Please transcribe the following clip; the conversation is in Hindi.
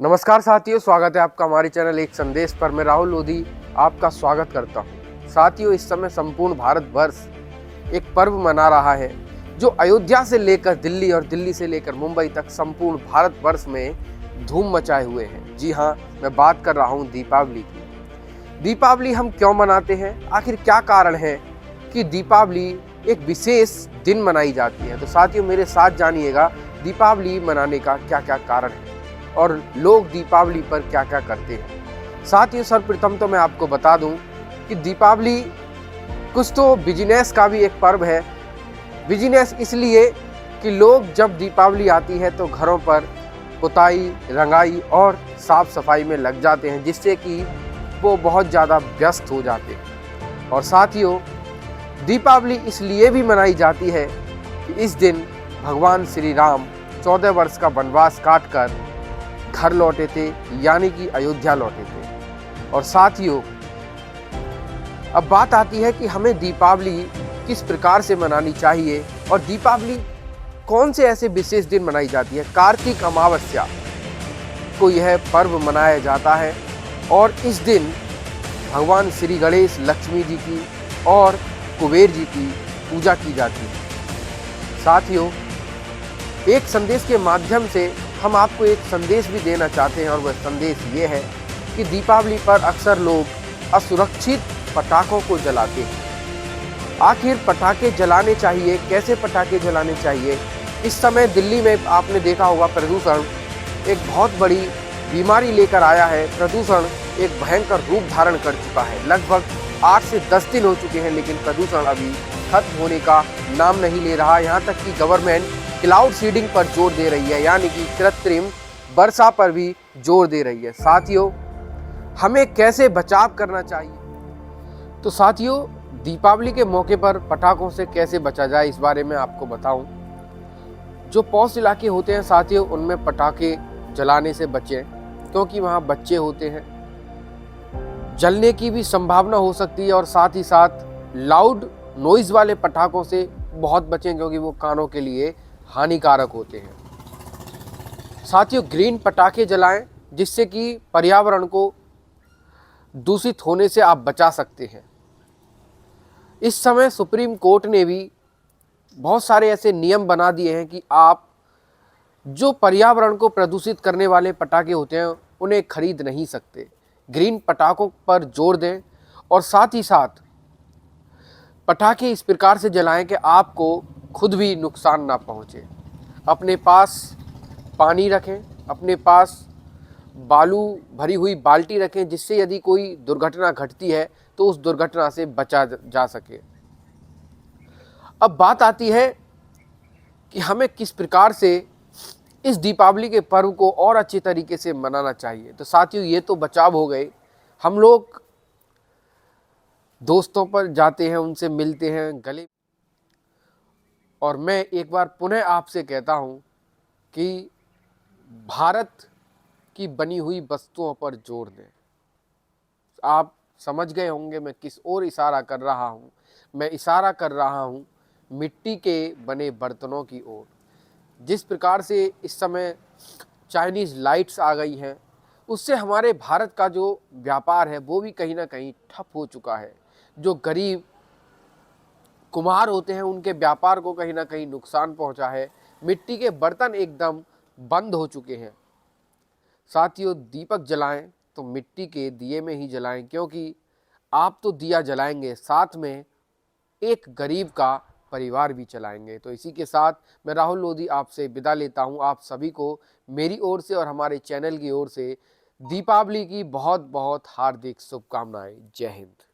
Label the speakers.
Speaker 1: नमस्कार साथियों, स्वागत है आपका हमारे चैनल एक संदेश पर। मैं राहुल लोधी आपका स्वागत करता हूं। साथियों, इस समय संपूर्ण भारतवर्ष एक पर्व मना रहा है जो अयोध्या से लेकर दिल्ली और दिल्ली से लेकर मुंबई तक संपूर्ण भारतवर्ष में धूम मचाए हुए हैं। जी हां, मैं बात कर रहा हूं दीपावली की। दीपावली हम क्यों मनाते हैं, आखिर क्या कारण है कि दीपावली एक विशेष दिन मनाई जाती है। तो साथियों, मेरे साथ जानिएगा दीपावली मनाने का क्या क्या कारण है और लोग दीपावली पर क्या क्या करते हैं। साथियों, सर्वप्रथम तो मैं आपको बता दूं कि दीपावली कुछ तो बिजनेस का भी एक पर्व है। बिजनेस इसलिए कि लोग जब दीपावली आती है तो घरों पर पुताई, रंगाई और साफ सफाई में लग जाते हैं, जिससे कि वो बहुत ज़्यादा व्यस्त हो जाते हैं। और साथियों, दीपावली इसलिए भी मनाई जाती है कि इस दिन भगवान श्री राम 14 वर्ष का वनवास काटकर घर लौटे थे, यानी कि अयोध्या लौटे थे। और साथियों, अब बात आती है कि हमें दीपावली किस प्रकार से मनानी चाहिए और दीपावली कौन से ऐसे विशेष दिन मनाई जाती है। कार्तिक अमावस्या को यह पर्व मनाया जाता है और इस दिन भगवान श्री गणेश, लक्ष्मी जी की और कुबेर जी की पूजा की जाती है। साथियों, एक संदेश के माध्यम से हम आपको एक संदेश भी देना चाहते हैं और वह संदेश ये है कि दीपावली पर अक्सर लोग असुरक्षित पटाखों को जलाते हैं। आखिर पटाखे जलाने चाहिए, कैसे पटाखे जलाने चाहिए? इस समय दिल्ली में आपने देखा होगा प्रदूषण एक बहुत बड़ी बीमारी लेकर आया है। प्रदूषण एक भयंकर रूप धारण कर चुका है। लगभग 8 से 10 दिन हो चुके हैं, लेकिन प्रदूषण अभी खत्म होने का नाम नहीं ले रहा। यहाँ तक कि गवर्नमेंट क्लाउड सीडिंग पर जोर दे रही है, यानी कि कृत्रिम वर्षा पर भी जोर दे रही है। साथियों, हमें कैसे बचाव करना चाहिए? तो साथियों, दीपावली के मौके पर पटाखों से कैसे बचा जाए, इस बारे में आपको बताऊं। जो पॉश इलाके होते हैं साथियों, उनमें पटाखे जलाने से बचें, क्योंकि वहां बच्चे होते हैं, जलने की भी संभावना हो सकती है। और साथ ही साथ लाउड नॉइज वाले पटाखों से बहुत बचें, क्योंकि वो कानों के लिए हानिकारक होते हैं। साथियों, ग्रीन पटाखे जलाएं, जिससे कि पर्यावरण को दूषित होने से आप बचा सकते हैं। इस समय सुप्रीम कोर्ट ने भी बहुत सारे ऐसे नियम बना दिए हैं कि आप जो पर्यावरण को प्रदूषित करने वाले पटाखे होते हैं उन्हें खरीद नहीं सकते। ग्रीन पटाखों पर जोर दें और साथ ही साथ पटाखे इस प्रकार से जलाएं कि आपको खुद भी नुकसान ना पहुंचे। अपने पास पानी रखें, अपने पास बालू भरी हुई बाल्टी रखें, जिससे यदि कोई दुर्घटना घटती है तो उस दुर्घटना से बचा जा सके। अब बात आती है कि हमें किस प्रकार से इस दीपावली के पर्व को और अच्छे तरीके से मनाना चाहिए। तो साथियों, ये तो बचाव हो गए। हम लोग दोस्तों पर जाते हैं, उनसे मिलते हैं, गले। और मैं एक बार पुनः आपसे कहता हूं कि भारत की बनी हुई वस्तुओं पर जोर दें। आप समझ गए होंगे मैं किस ओर इशारा कर रहा हूं। मैं इशारा कर रहा हूं मिट्टी के बने बर्तनों की ओर। जिस प्रकार से इस समय चाइनीज़ लाइट्स आ गई हैं, उससे हमारे भारत का जो व्यापार है वो भी कहीं ना कहीं ठप हो चुका है। जो गरीब कुम्हार होते हैं उनके व्यापार को कहीं ना कहीं नुकसान पहुंचा है। मिट्टी के बर्तन एकदम बंद हो चुके हैं। साथियों, दीपक जलाएं तो मिट्टी के दिए में ही जलाएं, क्योंकि आप तो दिया जलाएंगे, साथ में एक गरीब का परिवार भी चलाएंगे। तो इसी के साथ मैं राहुल लोधी आपसे विदा लेता हूं। आप सभी को मेरी ओर से और हमारे चैनल की ओर से दीपावली की बहुत बहुत हार्दिक शुभकामनाएं। जय हिंद।